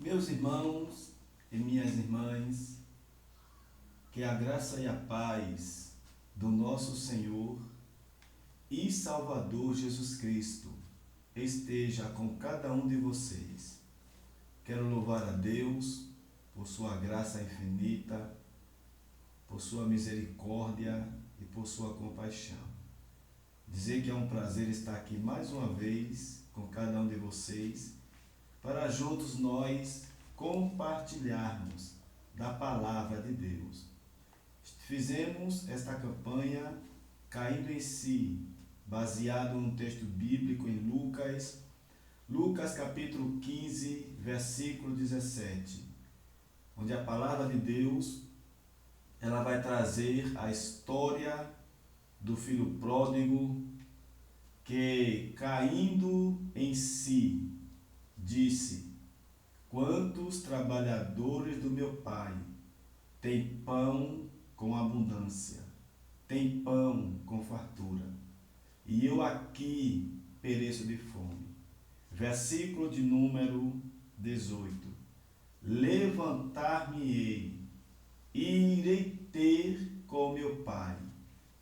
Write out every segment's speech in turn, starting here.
Meus irmãos e minhas irmãs, que a graça e a paz do nosso Senhor e Salvador Jesus Cristo esteja com cada um de vocês. Quero louvar a Deus por sua graça infinita, por sua misericórdia e por sua compaixão. Dizer que é um prazer estar aqui mais uma vez com cada um de vocês, para juntos nós compartilharmos da palavra de Deus. Fizemos esta campanha caindo em si, baseado num texto bíblico em Lucas capítulo 15, versículo 17, onde a palavra de Deus ela vai trazer a história do filho pródigo que, caindo em si, disse: quantos trabalhadores do meu pai têm pão com abundância, têm pão com fartura, e eu aqui pereço de fome. Versículo de número 18: levantar-me-ei e irei ter com meu pai,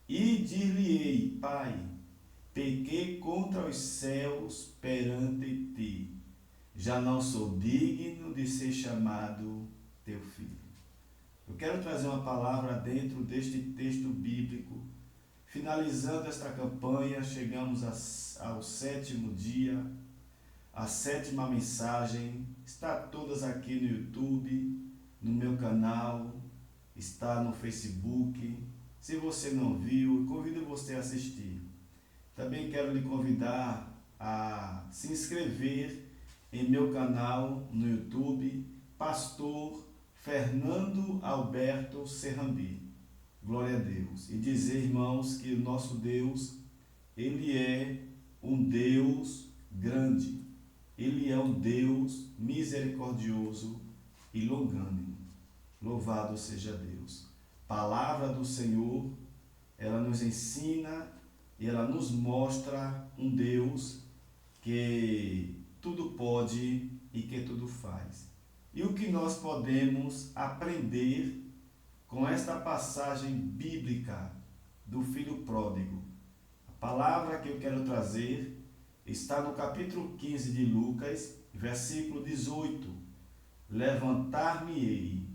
e dir-lhe-ei: Pai, pequei contra os céus perante ti, já não sou digno de ser chamado teu filho. Eu quero trazer uma palavra dentro deste texto bíblico. Finalizando esta campanha, chegamos ao 7º dia, a 7ª mensagem. Está todas aqui no YouTube, no meu canal, está no Facebook. Se você não viu, convido você a assistir. Também quero lhe convidar a se inscrever em meu canal no YouTube, Pastor Fernando Alberto Serrambi. Glória a Deus. E dizer, irmãos, que o nosso Deus, Ele é um Deus grande. Ele é um Deus misericordioso e longânimo. Louvado seja Deus. Palavra do Senhor, ela nos ensina e ela nos mostra um Deus que tudo pode e que tudo faz. E o que nós podemos aprender com esta passagem bíblica do filho pródigo? A palavra que eu quero trazer está no capítulo 15 de Lucas, versículo 18. Levantar-me-ei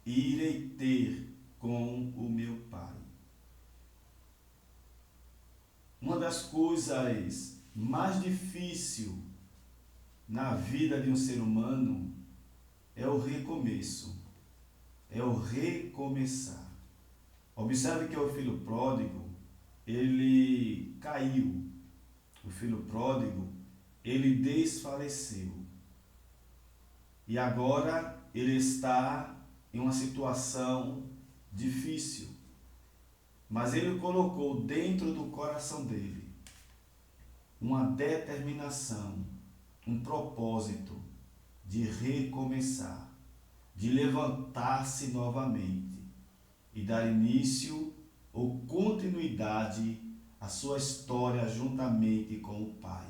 e irei ter com o meu pai. Uma das coisas mais difíceis na vida de um ser humano é o recomeço, é o recomeçar. Observe que o filho pródigo, ele caiu. O filho pródigo, ele desfaleceu. E agora ele está em uma situação difícil. Mas ele colocou dentro do coração dele uma determinação, um propósito de recomeçar, de levantar-se novamente e dar início ou continuidade à sua história juntamente com o Pai.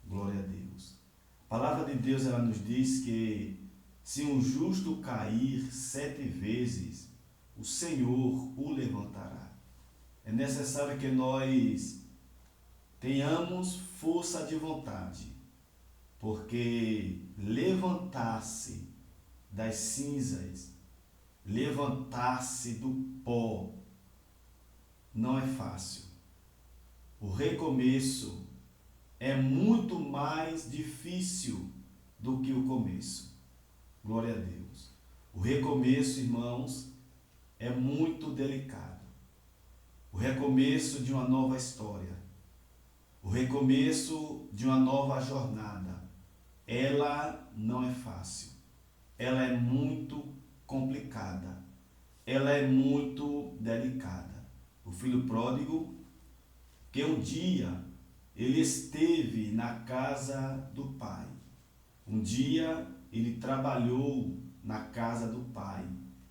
Glória a Deus. A palavra de Deus ela nos diz que se um justo cair 7 vezes, o Senhor o levantará. É necessário que nós tenhamos força de vontade, porque levantar-se das cinzas, levantar-se do pó, não é fácil. O recomeço é muito mais difícil do que o começo. Glória a Deus. O recomeço, irmãos, é muito delicado. O recomeço de uma nova história, o recomeço de uma nova jornada, ela não é fácil, ela é muito complicada, ela é muito delicada. O filho pródigo, que um dia ele esteve na casa do pai, um dia ele trabalhou na casa do pai,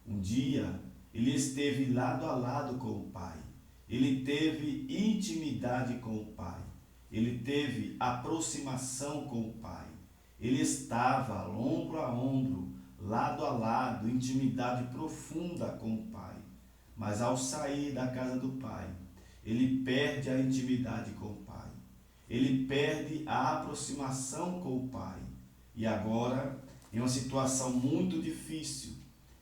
um dia ele esteve lado a lado com o pai, ele teve intimidade com o pai, ele teve aproximação com o pai, Ele estava ombro a ombro, lado a lado, intimidade profunda com o Pai. Mas ao sair da casa do Pai, ele perde a intimidade com o Pai. Ele perde a aproximação com o Pai. E agora, em uma situação muito difícil,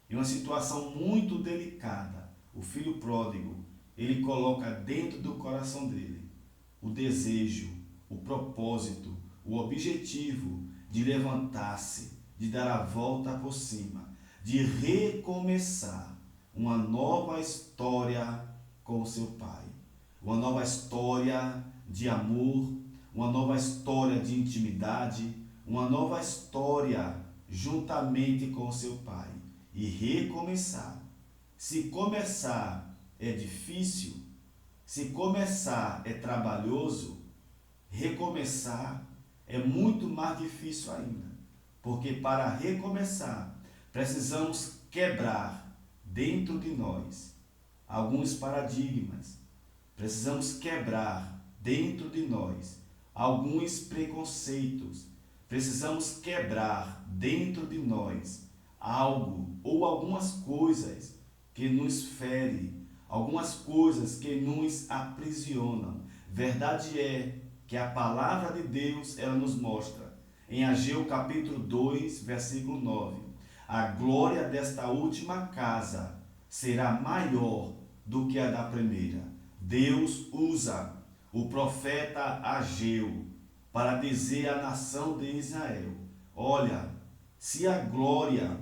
em uma situação muito delicada, o filho pródigo, ele coloca dentro do coração dele o desejo, o propósito, o objetivo de levantar-se, de dar a volta por cima, de recomeçar uma nova história com o seu Pai. Uma nova história de amor, uma nova história de intimidade, uma nova história juntamente com o seu Pai. E recomeçar. Se começar é difícil, se começar é trabalhoso, recomeçar é muito mais difícil ainda. Porque para recomeçar, precisamos quebrar dentro de nós alguns paradigmas. Precisamos quebrar dentro de nós alguns preconceitos. Precisamos quebrar dentro de nós algo ou algumas coisas que nos ferem, algumas coisas que nos aprisionam. Verdade é que a palavra de Deus ela nos mostra em Ageu capítulo 2, versículo 9. A glória desta última casa será maior do que a da primeira. Deus usa o profeta Ageu para dizer à nação de Israel: olha, se a glória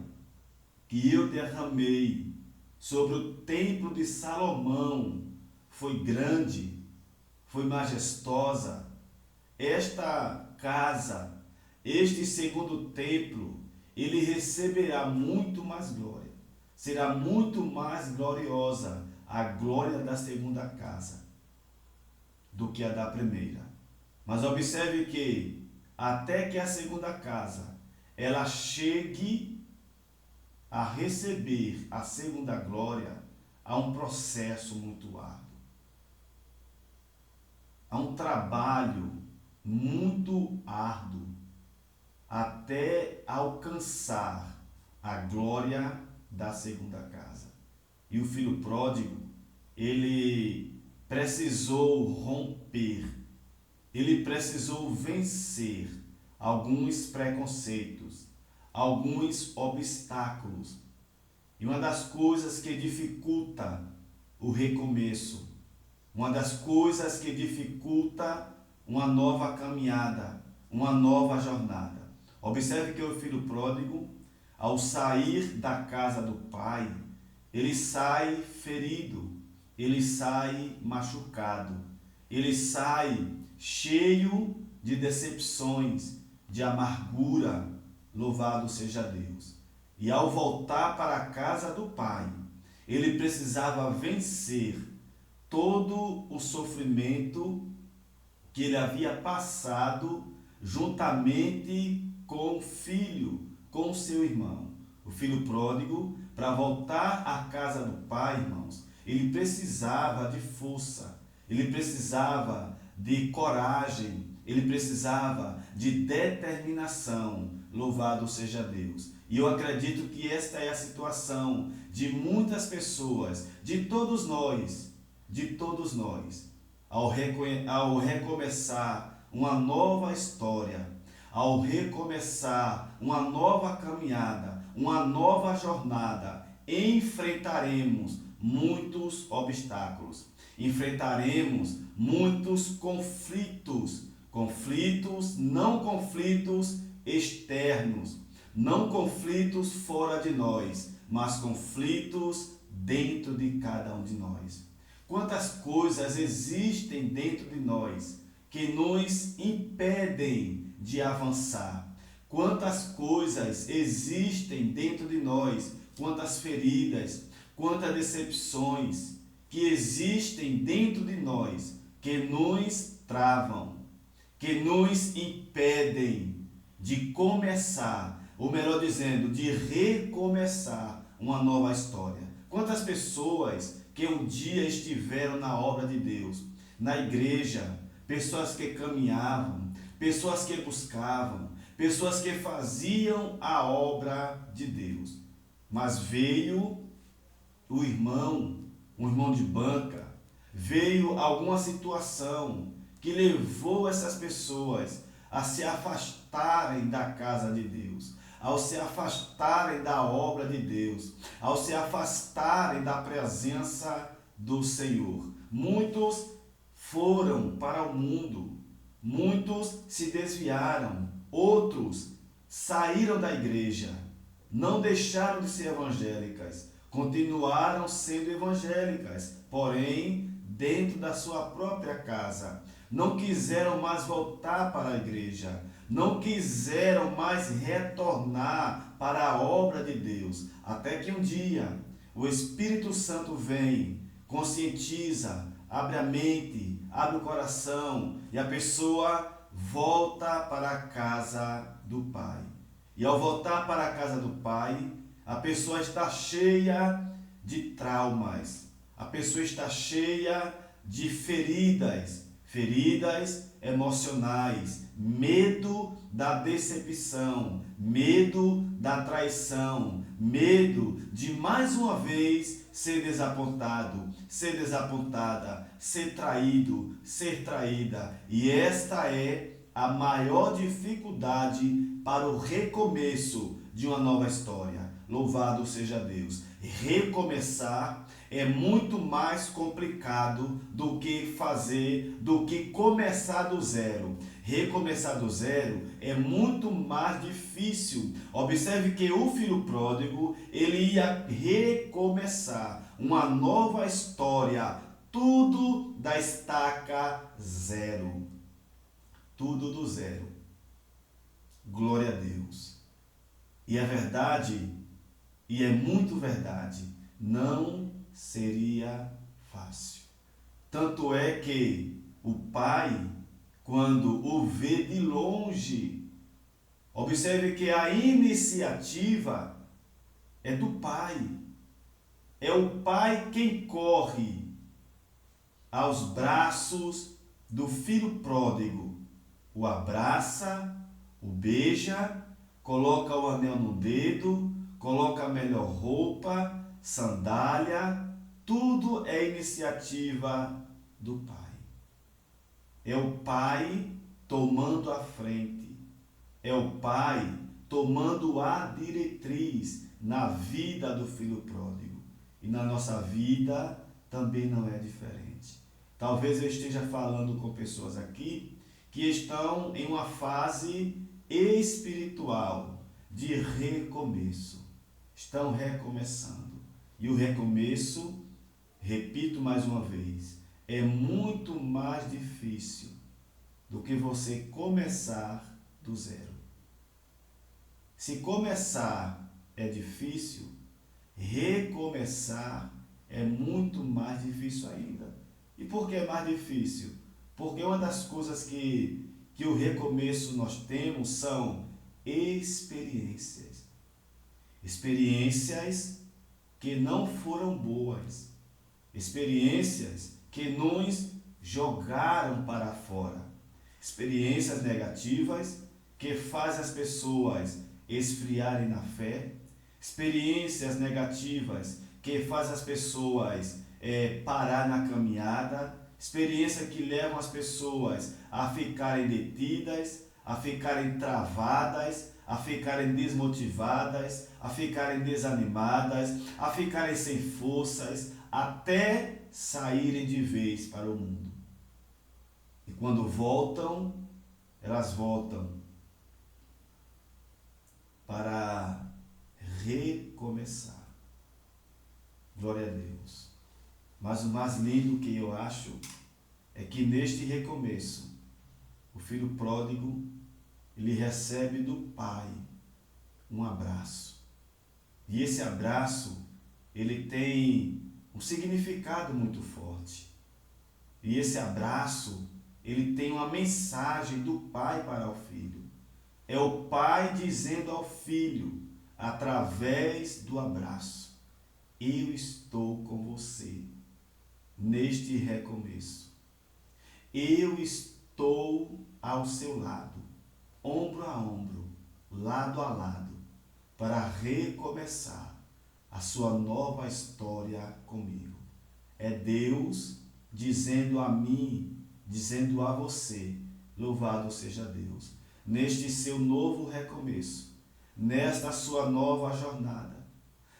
que eu derramei sobre o templo de Salomão foi grande, foi majestosa, esta casa, este segundo templo, ele receberá muito mais glória. Será muito mais gloriosa a glória da segunda casa do que a da primeira. Mas observe que até que a segunda casa ela chegue a receber a segunda glória, há um processo muito árduo. Há um trabalho muito árduo até alcançar a glória da segunda casa. E o filho pródigo, ele precisou romper, ele precisou vencer alguns preconceitos, alguns obstáculos. E uma das coisas que dificulta o recomeço, uma das coisas que dificulta uma nova caminhada, uma nova jornada. Observe que o filho pródigo, ao sair da casa do pai, ele sai ferido, ele sai machucado, ele sai cheio de decepções, de amargura. Louvado seja Deus. E ao voltar para a casa do pai, ele precisava vencer todo o sofrimento que ele havia passado juntamente com o filho, com o seu irmão. O filho pródigo, para voltar à casa do pai, irmãos, ele precisava de força, ele precisava de coragem, ele precisava de determinação. Louvado seja Deus. E eu acredito que esta é a situação de muitas pessoas, de todos nós, ao recomeçar uma nova história, ao recomeçar uma nova caminhada, uma nova jornada, enfrentaremos muitos obstáculos, enfrentaremos muitos conflitos, não conflitos externos, não conflitos fora de nós, mas conflitos dentro de cada um de nós. Quantas coisas existem dentro de nós que nos impedem de avançar? Quantas coisas existem dentro de nós, quantas feridas, quantas decepções que existem dentro de nós que nos travam, que nos impedem de começar, ou melhor dizendo, de recomeçar uma nova história. Quantas pessoas que um dia estiveram na obra de Deus, na igreja, pessoas que caminhavam, pessoas que buscavam, pessoas que faziam a obra de Deus. Mas veio o irmão, um irmão de banca, veio alguma situação que levou essas pessoas a se afastarem da casa de Deus, ao se afastarem da obra de Deus, ao se afastarem da presença do Senhor. Muitos foram para o mundo, muitos se desviaram, outros saíram da igreja, não deixaram de ser evangélicas, continuaram sendo evangélicas, porém dentro da sua própria casa. Não quiseram mais voltar para a igreja, não quiseram mais retornar para a obra de Deus, até que um dia o Espírito Santo vem, conscientiza, abre a mente, abre o coração e a pessoa volta para a casa do Pai. E ao voltar para a casa do Pai, a pessoa está cheia de traumas, a pessoa está cheia de feridas, feridas emocionais, medo da decepção, medo da traição, medo de mais uma vez ser desapontado, ser desapontada, ser traído, ser traída. E esta é a maior dificuldade para o recomeço de uma nova história. Louvado seja Deus. Recomeçar é muito mais complicado do que começar do zero. Recomeçar do zero é muito mais difícil. Observe que o filho pródigo, ele ia recomeçar uma nova história, tudo da estaca zero. Tudo do zero. Glória a Deus. E é verdade, e é muito verdade, não seria fácil. Tanto é que o pai, quando o vê de longe, observe que a iniciativa é do pai. É o pai quem corre aos braços do filho pródigo, o abraça, o beija, coloca o anel no dedo, coloca a melhor roupa, sandália, tudo é iniciativa do pai. É o pai tomando a frente, é o pai tomando a diretriz na vida do filho pródigo. E na nossa vida também não é diferente. Talvez eu esteja falando com pessoas aqui que estão em uma fase espiritual de recomeço. Estão recomeçando. E o recomeço, repito mais uma vez, é muito mais difícil do que você começar do zero. Se começar é difícil, recomeçar é muito mais difícil ainda. E por que é mais difícil? Porque uma das coisas que o recomeço nós temos são experiências. Experiências que não foram boas. Experiências que nos jogaram para fora. Experiências negativas que fazem as pessoas esfriarem na fé. Experiências negativas que fazem as pessoas parar na caminhada. Experiências que levam as pessoas a ficarem detidas, a ficarem travadas, a ficarem desmotivadas, a ficarem desanimadas, a ficarem sem forças, até saírem de vez para o mundo. E quando voltam, elas voltam para recomeçar. Glória a Deus. Mas o mais lindo que eu acho é que neste recomeço, o filho pródigo, ele recebe do pai um abraço. E esse abraço, ele tem um significado muito forte. E esse abraço, ele tem uma mensagem do pai para o filho. É o pai dizendo ao filho, através do abraço: eu estou com você neste recomeço. Eu estou ao seu lado, ombro a ombro, lado a lado, para recomeçar a sua nova história comigo. É Deus dizendo a mim, dizendo a você, louvado seja Deus, neste seu novo recomeço, nesta sua nova jornada,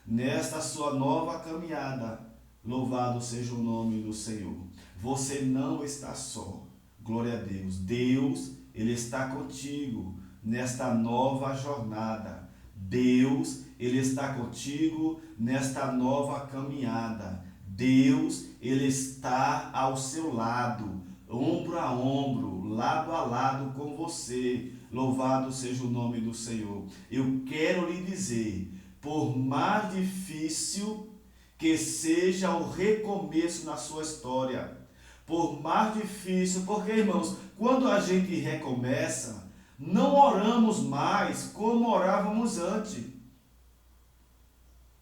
nesta sua nova caminhada, louvado seja o nome do Senhor. Você não está só, glória a Deus. Deus, Ele está contigo nesta nova jornada. Deus, Ele está contigo nesta nova caminhada. Deus, Ele está ao seu lado, ombro a ombro, lado a lado com você. Louvado seja o nome do Senhor. Eu quero lhe dizer, por mais difícil que seja o recomeço na sua história, por mais difícil, porque, irmãos, quando a gente recomeça, não oramos mais como orávamos antes.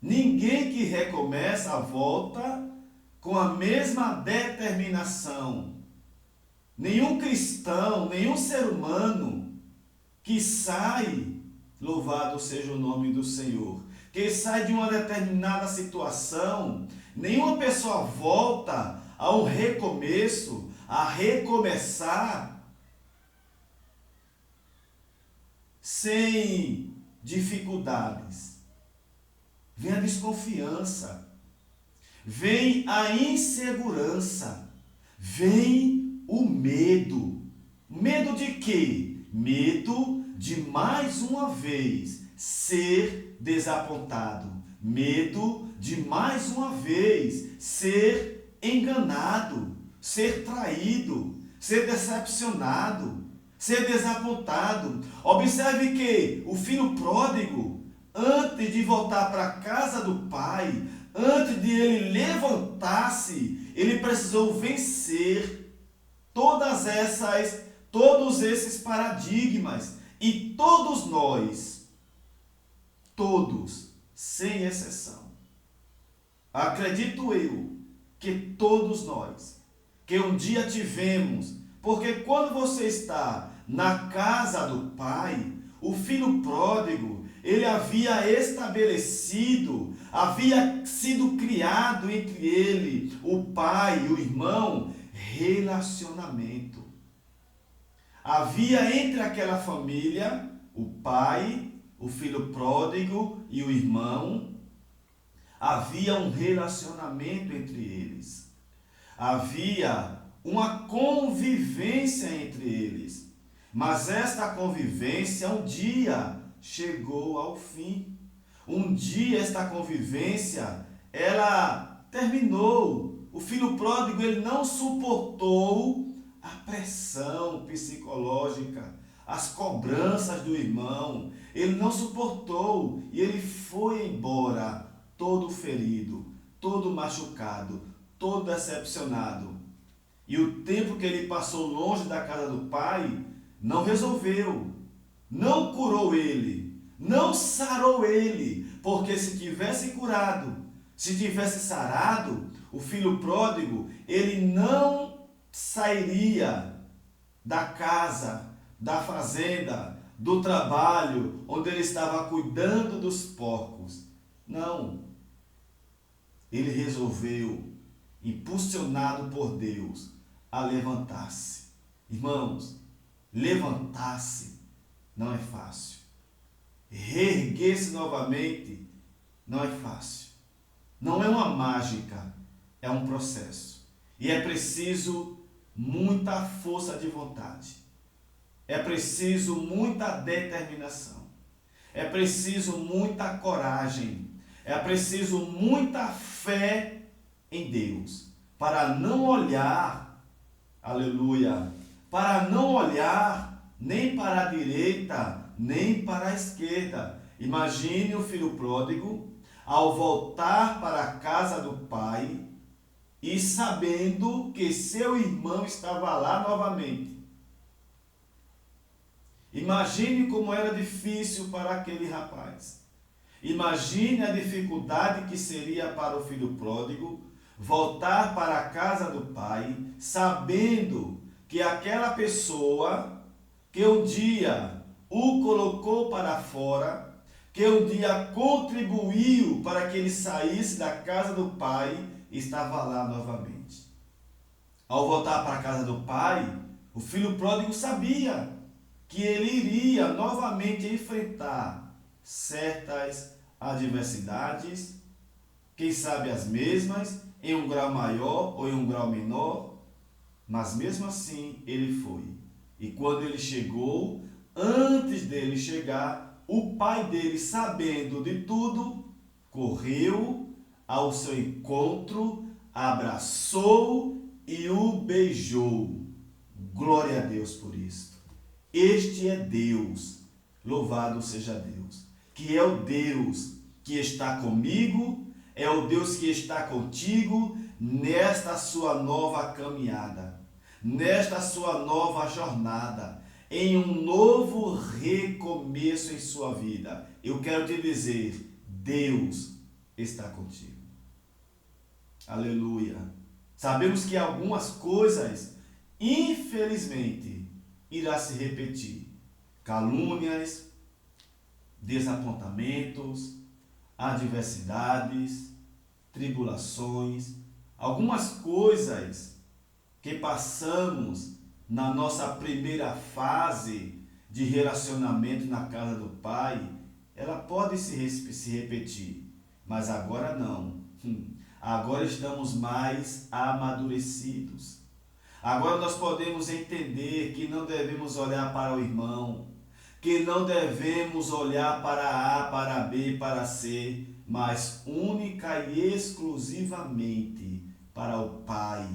Ninguém que recomeça volta com a mesma determinação. Nenhum cristão, nenhum ser humano que sai, louvado seja o nome do Senhor, que sai de uma determinada situação, nenhuma pessoa volta a um recomeço, a recomeçar sem dificuldades. Vem a desconfiança, vem a insegurança, vem o medo. Medo de quê? Medo de mais uma vez ser desapontado. Medo de mais uma vez ser enganado, ser traído, ser decepcionado, ser desapontado. Observe que o filho pródigo, antes de voltar para a casa do pai, antes de ele levantar-se, ele precisou vencer todos esses paradigmas. E todos nós, todos, sem exceção, acredito eu, que todos nós, que um dia tivemos, porque quando você está na casa do pai, o filho pródigo, ele havia estabelecido, havia sido criado entre ele, o pai e o irmão, relacionamento. Havia entre aquela família, o pai, o filho pródigo e o irmão, havia um relacionamento entre eles. Havia uma convivência entre eles. Mas esta convivência um dia chegou ao fim. Um dia esta convivência, ela terminou. O filho pródigo, ele não suportou a pressão psicológica, as cobranças do irmão. Ele não suportou e ele foi embora todo ferido, todo machucado, todo decepcionado. E o tempo que ele passou longe da casa do pai não resolveu, não curou ele, não sarou ele, porque se tivesse curado, se tivesse sarado, o filho pródigo, ele não sairia da casa, da fazenda, do trabalho, onde ele estava cuidando dos porcos. Não. Ele resolveu, impulsionado por Deus, a levantar-se. Irmãos, levantar-se não é fácil. Reerguer-se novamente não é fácil. Não é uma mágica, é um processo. E é preciso muita força de vontade. É preciso muita determinação. É preciso muita coragem. É preciso muita fé em Deus. Para não olhar, aleluia, para não olhar nem para a direita, nem para a esquerda. Imagine o filho pródigo ao voltar para a casa do pai e sabendo que seu irmão estava lá novamente. Imagine como era difícil para aquele rapaz. Imagine a dificuldade que seria para o filho pródigo voltar para a casa do pai, sabendo que aquela pessoa que um dia o colocou para fora, que um dia contribuiu para que ele saísse da casa do pai, estava lá novamente. Ao voltar para a casa do pai, o filho pródigo sabia que ele iria novamente enfrentar certas adversidades, quem sabe as mesmas, em um grau maior ou em um grau menor, mas mesmo assim ele foi. E quando ele chegou, antes dele chegar, o pai dele, sabendo de tudo, correu ao seu encontro, abraçou e o beijou. Glória a Deus por isto. Este é Deus, louvado seja Deus, que é o Deus que está comigo, é o Deus que está contigo nesta sua nova caminhada, nesta sua nova jornada, em um novo recomeço em sua vida. Eu quero te dizer, Deus está contigo. Aleluia. Sabemos que algumas coisas, infelizmente, irá se repetir. Calúnias, desapontamentos, adversidades, tribulações, algumas coisas que passamos na nossa primeira fase de relacionamento na casa do Pai, ela pode se repetir, mas agora não. Agora estamos mais amadurecidos. Agora nós podemos entender que não devemos olhar para o irmão, que não devemos olhar para A, para B, para C, mas única e exclusivamente para o Pai,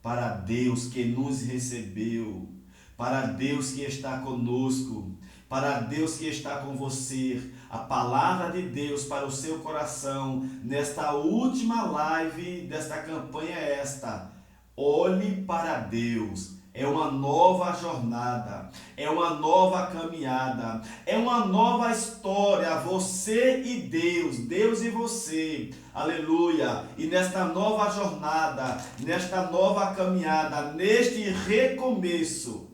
para Deus que nos recebeu, para Deus que está conosco, para Deus que está com você. A palavra de Deus para o seu coração nesta última live desta campanha é esta: olhe para Deus. É uma nova jornada, é uma nova caminhada, é uma nova história, você e Deus, Deus e você, aleluia. E nesta nova jornada, nesta nova caminhada, neste recomeço,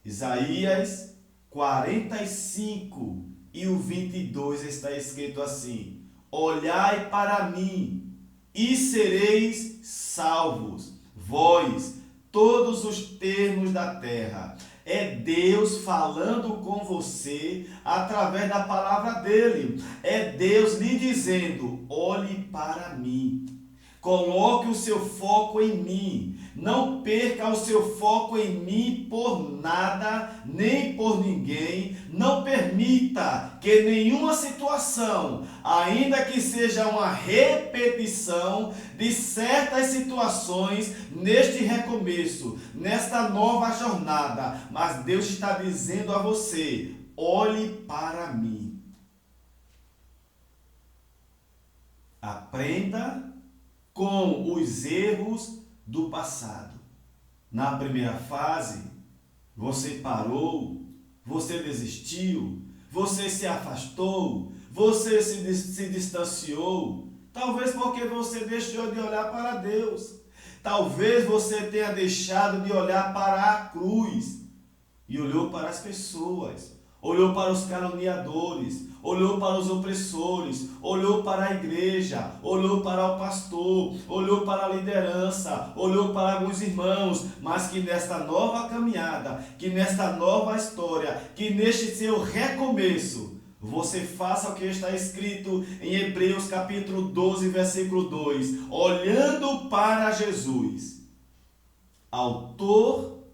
Isaías 45 e o 22 está escrito assim: olhai para mim e sereis salvos, vós, todos os termos da terra. É Deus falando com você através da palavra dele. É Deus lhe dizendo: olhe para mim. Coloque o seu foco em mim. Não perca o seu foco em mim por nada, nem por ninguém. Não permita que nenhuma situação, ainda que seja uma repetição de certas situações neste recomeço, nesta nova jornada, mas Deus está dizendo a você: olhe para mim. Aprenda com os erros do passado. Na primeira fase, você parou, você desistiu, você se afastou, você se distanciou, talvez porque você deixou de olhar para Deus. Talvez você tenha deixado de olhar para a cruz e olhou para as pessoas, olhou para os caluniadores, olhou para os opressores, olhou para a igreja, olhou para o pastor, olhou para a liderança, olhou para alguns irmãos, mas que nesta nova caminhada, que nesta nova história, que neste seu recomeço, você faça o que está escrito em Hebreus capítulo 12, versículo 2, olhando para Jesus, autor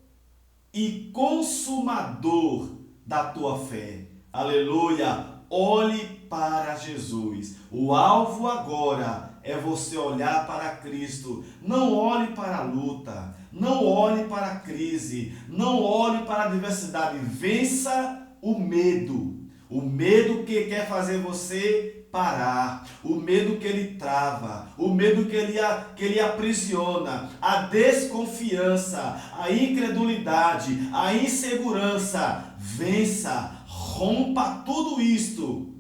e consumador da tua fé. Aleluia! Olhe para Jesus. O alvo agora é você olhar para Cristo. Não olhe para a luta, não olhe para a crise, não olhe para a adversidade. Vença o medo. O medo que quer fazer você parar, o medo que ele trava, o medo que ele aprisiona, a desconfiança, a incredulidade, a insegurança. Vença, rompa tudo isto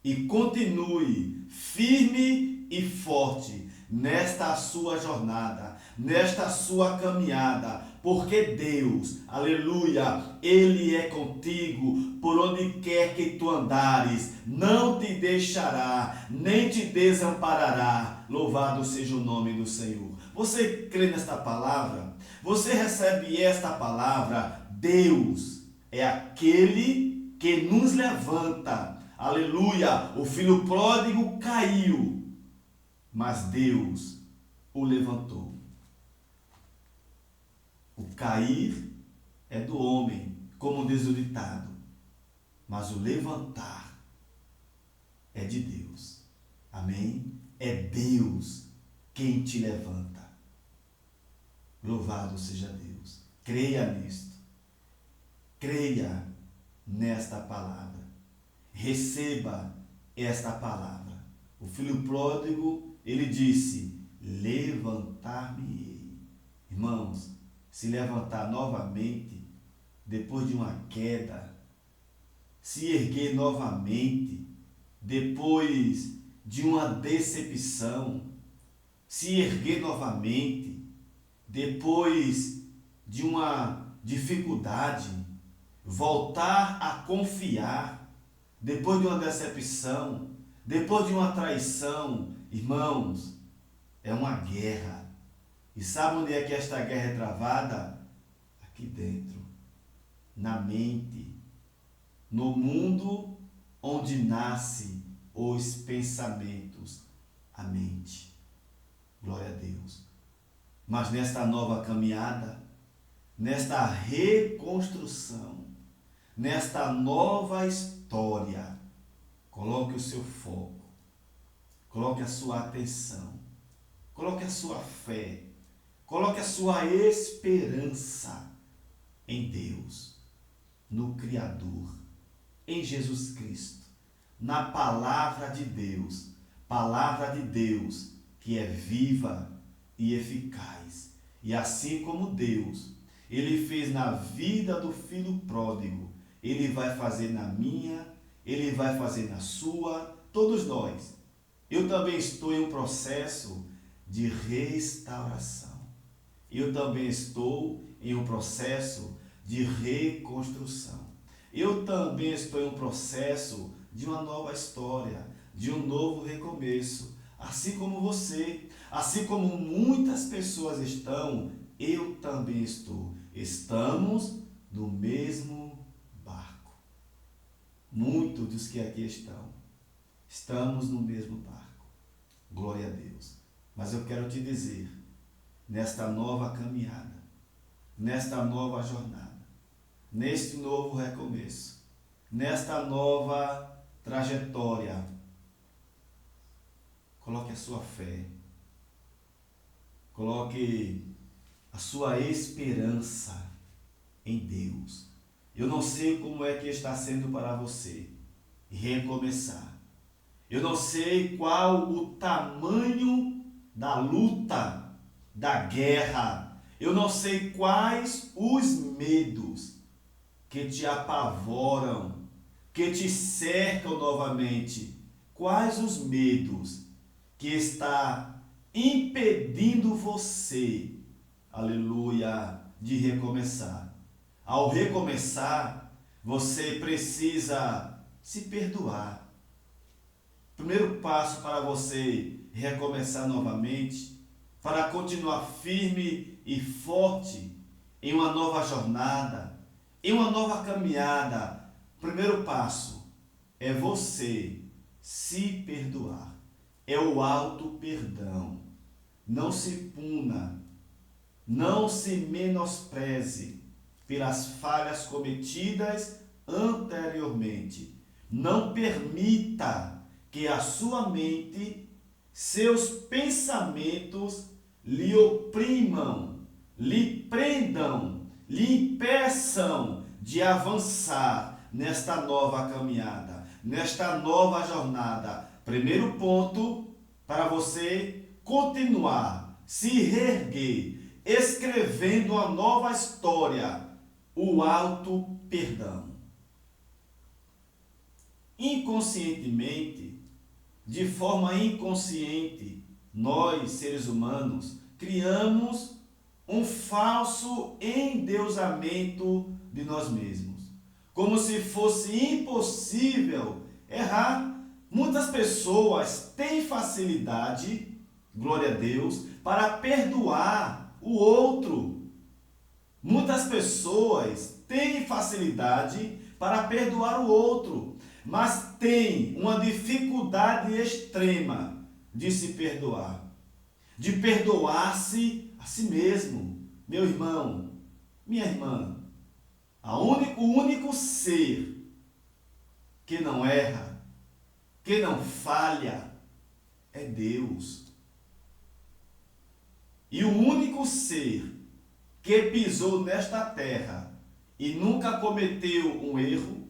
e continue firme e forte nesta sua jornada, nesta sua caminhada, porque Deus, aleluia, Ele é contigo por onde quer que tu andares, não te deixará, nem te desamparará. Louvado seja o nome do Senhor. Você crê nesta palavra? Você recebe esta palavra? Deus é aquele que nos levanta. Aleluia! O filho pródigo caiu, mas Deus o levantou. O cair é do homem, como diz o ditado, mas o levantar é de Deus. Amém? É Deus quem te levanta. Louvado seja Deus. Creia nisto. Creia nesta palavra. Receba esta palavra. O filho pródigo, ele disse: levantar-me-ei. Irmãos, se levantar novamente, depois de uma queda, se erguer novamente, depois de uma decepção, se erguer novamente, depois de uma dificuldade, voltar a confiar, depois de uma decepção, depois de uma traição, irmãos, é uma guerra. E sabe onde é que esta guerra é travada? Aqui dentro, na mente, no mundo onde nascem os pensamentos, a mente. Glória a Deus. Mas nesta nova caminhada, nesta reconstrução, nesta nova história, coloque o seu foco, coloque a sua atenção, coloque a sua fé, coloque a sua esperança em Deus, no Criador, em Jesus Cristo, na palavra de Deus que é viva e eficaz. E assim como Deus, Ele fez na vida do filho pródigo, Ele vai fazer na minha, Ele vai fazer na sua, todos nós. Eu também estou em um processo de restauração. Eu também estou em um processo de reconstrução. Eu também estou em um processo de uma nova história, de um novo recomeço. Assim como você, assim como muitas pessoas estão, eu também estou. Estamos no mesmo barco. Muitos dos que aqui estamos no mesmo barco. Glória a Deus. Mas eu quero te dizer, nesta nova caminhada, nesta nova jornada, neste novo recomeço, nesta nova trajetória, coloque a sua fé, coloque a sua esperança em Deus. Eu não sei como é que está sendo para você recomeçar. Eu não sei qual o tamanho da luta, da guerra. Eu não sei quais os medos que te apavoram, que te cercam novamente. Quais os medos que está impedindo você, aleluia, de recomeçar. Ao recomeçar, você precisa se perdoar. Primeiro passo para você recomeçar novamente, para continuar firme e forte em uma nova jornada, em uma nova caminhada. Primeiro passo é você se perdoar. É o auto-perdão. Não se puna, não se menospreze pelas falhas cometidas anteriormente. Não permita que a sua mente, seus pensamentos lhe oprimam, lhe prendam, lhe impeçam de avançar nesta nova caminhada, nesta nova jornada. Primeiro ponto para você continuar, se reerguer, escrevendo uma nova história, o auto-perdão. Inconscientemente, de forma inconsciente, nós, seres humanos, criamos um falso endeusamento de nós mesmos, como se fosse impossível errar. Muitas pessoas têm facilidade, glória a Deus, para perdoar o outro. Muitas pessoas têm facilidade para perdoar o outro, mas têm uma dificuldade extrema de se perdoar, de perdoar-se a si mesmo. Meu irmão, minha irmã, o único ser que não erra, que não falha, é Deus. E o único ser que pisou nesta terra e nunca cometeu um erro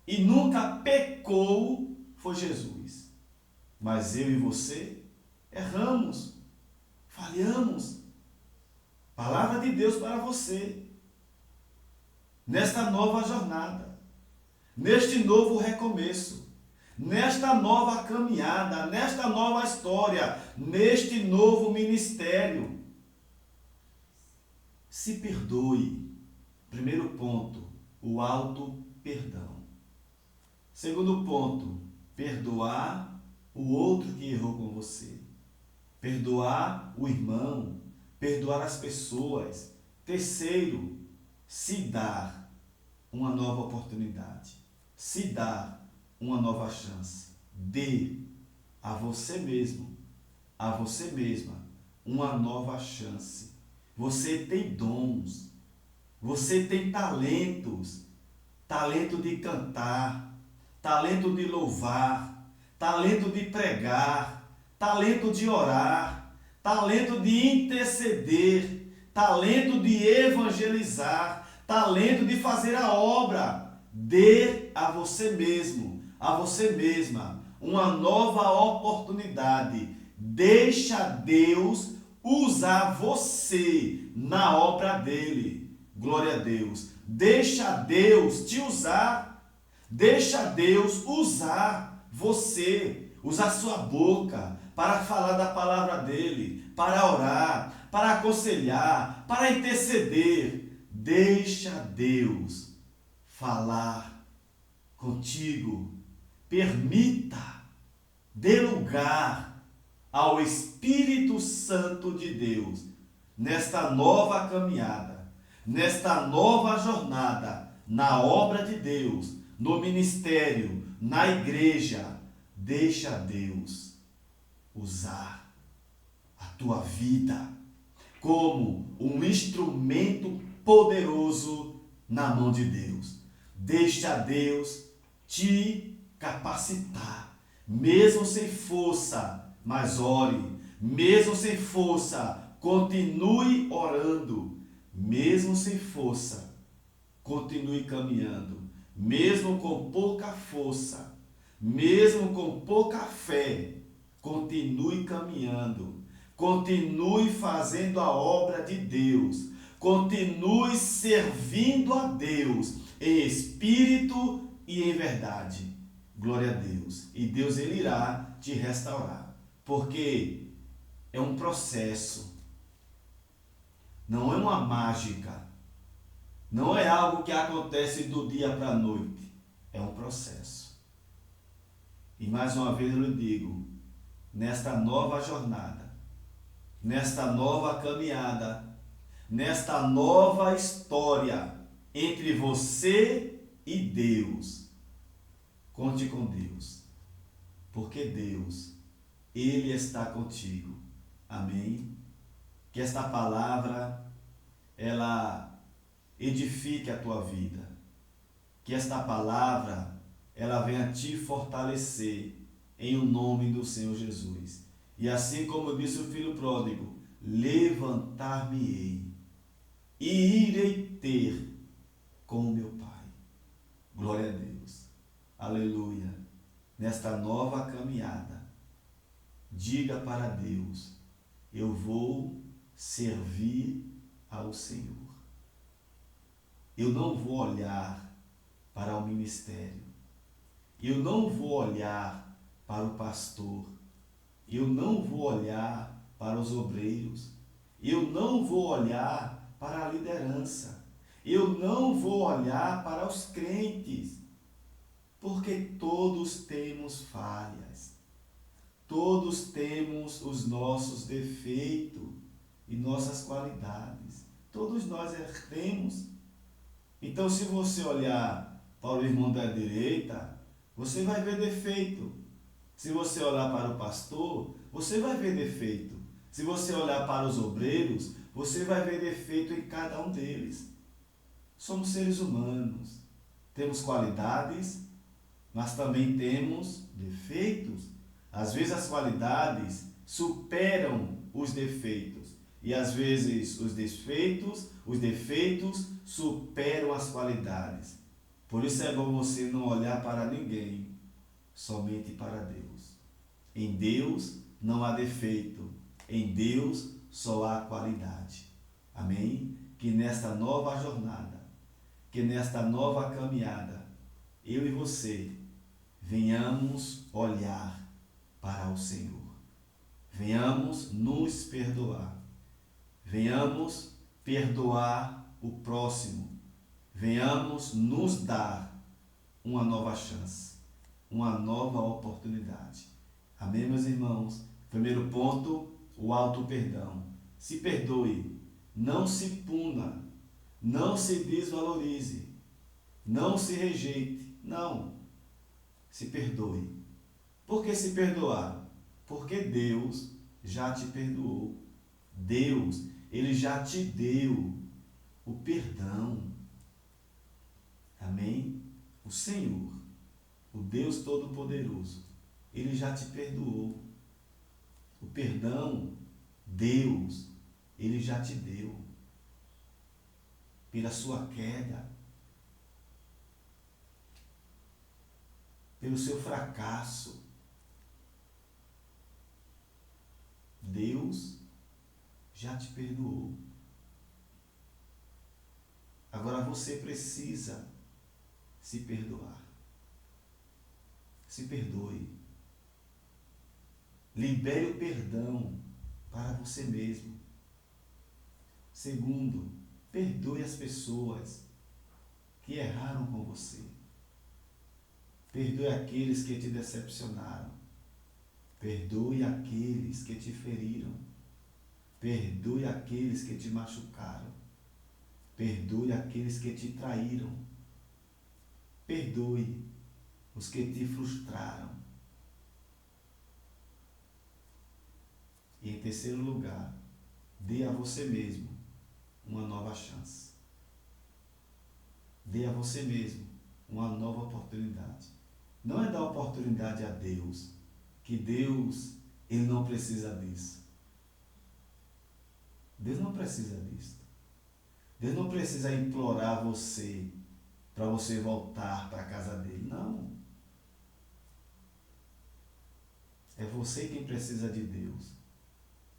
e nunca pecou foi Jesus. Mas eu e você erramos, falhamos. Palavra de Deus para você. Nesta nova jornada, neste novo recomeço, nesta nova caminhada, nesta nova história, neste novo ministério. Se perdoe. Primeiro ponto, o auto-perdão. Segundo ponto, perdoar o outro que errou com você. Perdoar o irmão, perdoar as pessoas. Terceiro, se dar uma nova oportunidade. Se dar uma nova chance. Dê a você mesmo, a você mesma, uma nova chance. Você tem dons, você tem talentos, talento de cantar, talento de louvar, talento de pregar, talento de orar, talento de interceder, talento de evangelizar, talento de fazer a obra. Dê a você mesmo, a você mesma, uma nova oportunidade. Deixa Deus usar você na obra dele. Glória a Deus. Deixa Deus te usar. Deixa Deus usar você. Usar sua boca para falar da palavra dele, para orar, para aconselhar, para interceder. Deixa Deus falar contigo. Permita, dê lugar ao Espírito Santo de Deus nesta nova caminhada, nesta nova jornada, na obra de Deus, no ministério, na igreja. Deixa Deus usar a tua vida como um instrumento poderoso na mão de Deus. Deixa Deus te capacitar, mesmo sem força, mas ore. Mesmo sem força, continue orando. Mesmo sem força, continue caminhando. Mesmo com pouca força, mesmo com pouca fé, continue caminhando. Continue fazendo a obra de Deus. Continue servindo a Deus em espírito e em verdade. Glória a Deus. E Deus, ele irá te restaurar. Porque é um processo. Não é uma mágica. Não é algo que acontece do dia para a noite. É um processo. E mais uma vez eu lhe digo, nesta nova jornada, nesta nova caminhada, nesta nova história entre você e Deus, conte com Deus, porque Deus, ele está contigo. Amém? Que esta palavra, ela edifique a tua vida. Que esta palavra, ela venha te fortalecer em o nome do Senhor Jesus. E assim como disse o filho pródigo, levantar-me-ei e irei ter com meu Pai. Glória a Deus. Aleluia. Nesta nova caminhada, diga para Deus, eu vou servir ao Senhor. Eu não vou olhar para o ministério. Eu não vou olhar para o pastor. Eu não vou olhar para os obreiros. Eu não vou olhar para a liderança. Eu não vou olhar para os crentes, porque todos temos falhas. Todos temos os nossos defeitos e nossas qualidades. Todos nós temos. Então, se você olhar para o irmão da direita, você vai ver defeito. Se você olhar para o pastor, você vai ver defeito. Se você olhar para os obreiros, você vai ver defeito em cada um deles. Somos seres humanos. Temos qualidades, mas também temos defeitos. Às vezes as qualidades superam os defeitos. E às vezes os defeitos superam as qualidades. Por isso é bom você não olhar para ninguém, somente para Deus. Em Deus não há defeito. Em Deus só há qualidade. Amém? Que nesta nova jornada, que nesta nova caminhada, eu e você venhamos olhar para o Senhor. Venhamos nos perdoar. Venhamos perdoar o próximo. Venhamos nos dar uma nova chance, uma nova oportunidade. Amém, meus irmãos? Primeiro ponto, o auto-perdão. Se perdoe, não se puna, não se desvalorize, não se rejeite. Não, se perdoe. Por que se perdoar? Porque Deus já te perdoou. Deus, Ele já te deu o perdão. Amém? O Senhor, o Deus Todo-Poderoso, Ele já te perdoou. O perdão, Deus, Ele já te deu. Pela sua queda, pelo seu fracasso, Deus já te perdoou. Agora você precisa se perdoar. Se perdoe. Libere o perdão para você mesmo. Segundo, perdoe as pessoas que erraram com você. Perdoe aqueles que te decepcionaram. Perdoe aqueles que te feriram. Perdoe aqueles que te machucaram. Perdoe aqueles que te traíram. Perdoe os que te frustraram. E em terceiro lugar, dê a você mesmo uma nova chance. Dê a você mesmo uma nova oportunidade. Não é dar oportunidade a Deus, que Deus, Ele não precisa disso. Deus não precisa disso. Deus não precisa implorar você para você voltar para a casa dele. Não. É você quem precisa de Deus.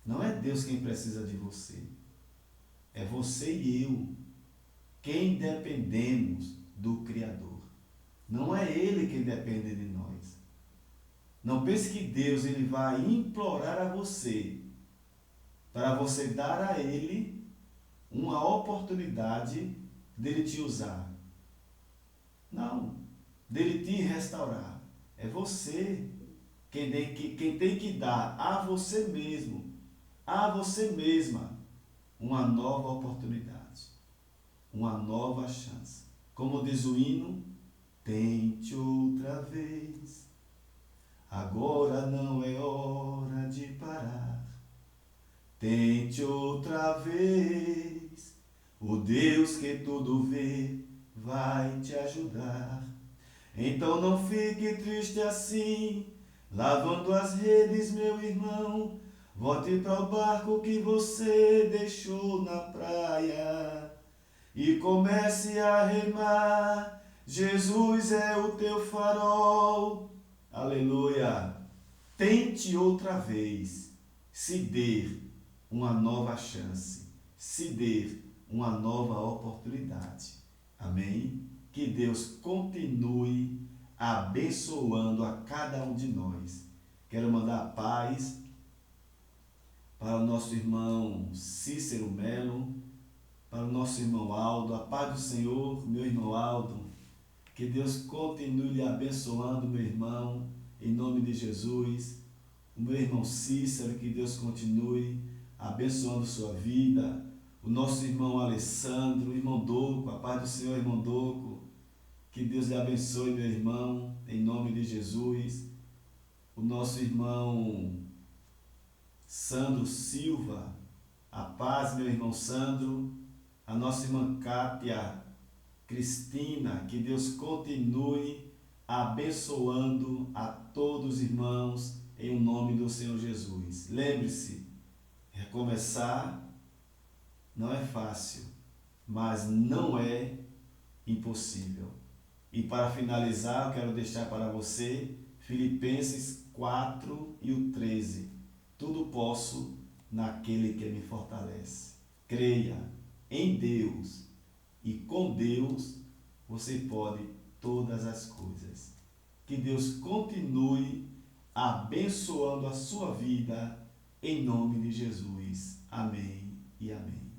Não é Deus quem precisa de você. É você e eu quem dependemos do Criador. Não é Ele quem depende de nós. Não pense que Deus ele vai implorar a você para você dar a Ele uma oportunidade dele te usar. Não. Dele te restaurar. É você quem tem que dar a você mesmo, a você mesma, uma nova oportunidade, uma nova chance. Como diz o hino, tente outra vez, agora não é hora de parar. Tente outra vez, o Deus que tudo vê vai te ajudar. Então não fique triste assim, lavando as redes, meu irmão. Volte para o barco que você deixou na praia e comece a remar. Jesus é o teu farol. Aleluia. Tente outra vez. Se dê uma nova chance. Se dê uma nova oportunidade. Amém? Que Deus continue abençoando a cada um de nós. Quero mandar paz para o nosso irmão Cícero Melo, para o nosso irmão Aldo. A paz do Senhor, meu irmão Aldo. Que Deus continue lhe abençoando, meu irmão, em nome de Jesus. O meu irmão Cícero, que Deus continue abençoando sua vida. O nosso irmão Alessandro, o irmão Doco, a paz do Senhor, irmão Doco. Que Deus lhe abençoe, meu irmão, em nome de Jesus. O nosso irmão Sandro Silva, a paz, meu irmão Sandro. A nossa irmã Cátia Cristina, que Deus continue abençoando a todos os irmãos em nome do Senhor Jesus. Lembre-se, recomeçar não é fácil, mas não é impossível. E para finalizar, eu quero deixar para você Filipenses 4 e o 13. Tudo posso naquele que me fortalece. Creia em Deus e com Deus você pode todas as coisas. Que Deus continue abençoando a sua vida em nome de Jesus. Amém e amém.